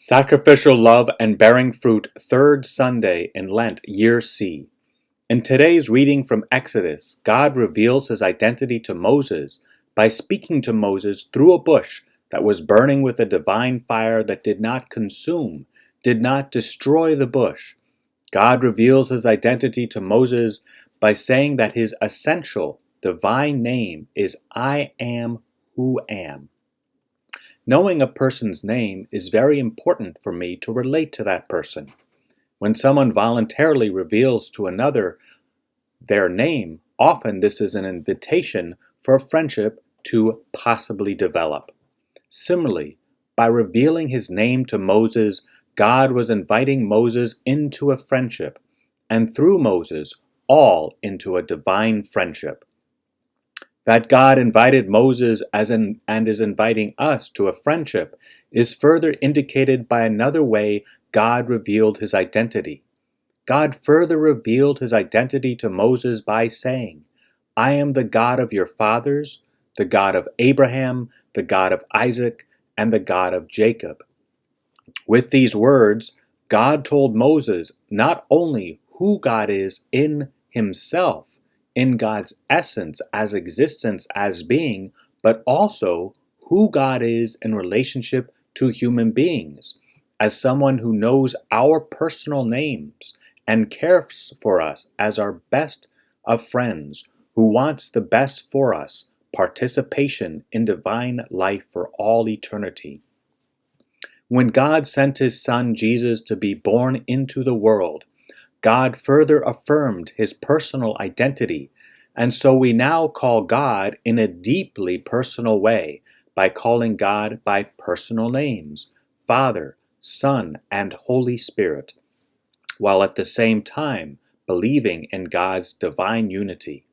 Sacrificial Love and Bearing Fruit, third Sunday in Lent, Year C. In today's reading from Exodus, God reveals his identity to Moses by speaking to Moses through a bush that was burning with a divine fire that did not consume, did not destroy the bush. God reveals his identity to Moses by saying that his essential, divine name is I am who am. Knowing a person's name is very important for me to relate to that person. When someone voluntarily reveals to another their name, often this is an invitation for a friendship to possibly develop. Similarly, by revealing his name to Moses, God was inviting Moses into a friendship, and through Moses, all into a divine friendship. That God invited Moses and is inviting us to a friendship is further indicated by another way God revealed his identity. God further revealed his identity to Moses by saying, I am the God of your fathers, the God of Abraham, the God of Isaac, and the God of Jacob. With these words, God told Moses not only who God is in himself, in God's essence as existence, as being, but also who God is in relationship to human beings, as someone who knows our personal names and cares for us as our best of friends, who wants the best for us, participation in divine life for all eternity. When God sent his Son Jesus to be born into the world, God further affirmed his personal identity, and so we now call God in a deeply personal way by calling God by personal names, Father, Son, and Holy Spirit, while at the same time believing in God's divine unity.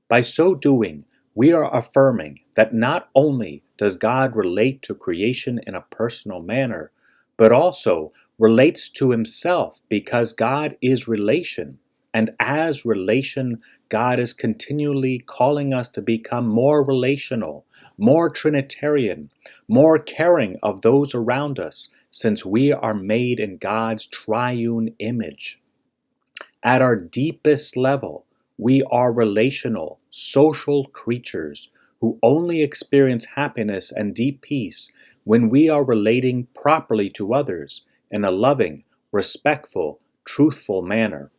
By so doing, we are affirming that not only does God relate to creation in a personal manner, but also relates to himself because God is relation, and as relation, God is continually calling us to become more relational, more Trinitarian, more caring of those around us, since we are made in God's triune image. At our deepest level, we are relational, social creatures who only experience happiness and deep peace when we are relating properly to others in a loving, respectful, truthful manner.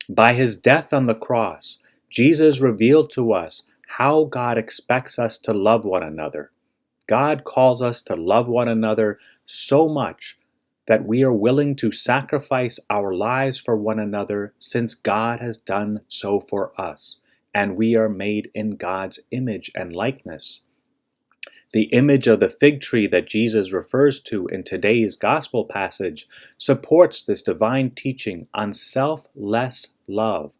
By his death on the cross, Jesus revealed to us how God expects us to love one another. God calls us to love one another so much that we are willing to sacrifice our lives for one another since God has done so for us, and we are made in God's image and likeness. The image of the fig tree that Jesus refers to in today's gospel passage supports this divine teaching on selfless love,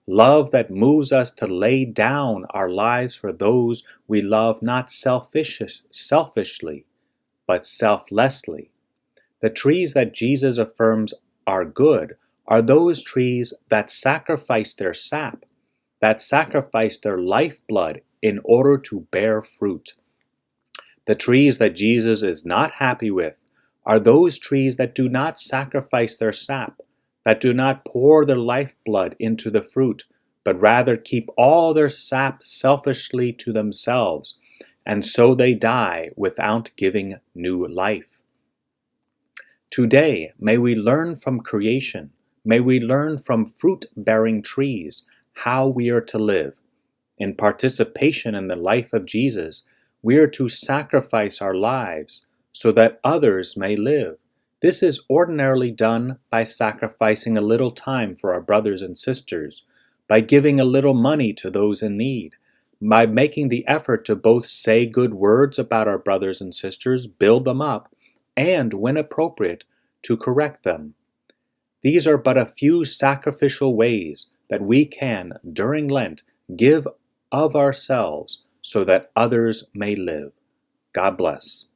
love that moves us to lay down our lives for those we love not selfishly, but selflessly. The trees that Jesus affirms are good are those trees that sacrifice their sap, that sacrifice their lifeblood in order to bear fruit. The trees that Jesus is not happy with are those trees that do not sacrifice their sap, that do not pour their lifeblood into the fruit, but rather keep all their sap selfishly to themselves, and so they die without giving new life. Today, may we learn from creation, may we learn from fruit-bearing trees how we are to live. In participation in the life of Jesus, we are to sacrifice our lives so that others may live. This is ordinarily done by sacrificing a little time for our brothers and sisters, by giving a little money to those in need, by making the effort to both say good words about our brothers and sisters, build them up, and, when appropriate, to correct them. These are but a few sacrificial ways that we can, during Lent, give of ourselves so that others may live. God bless.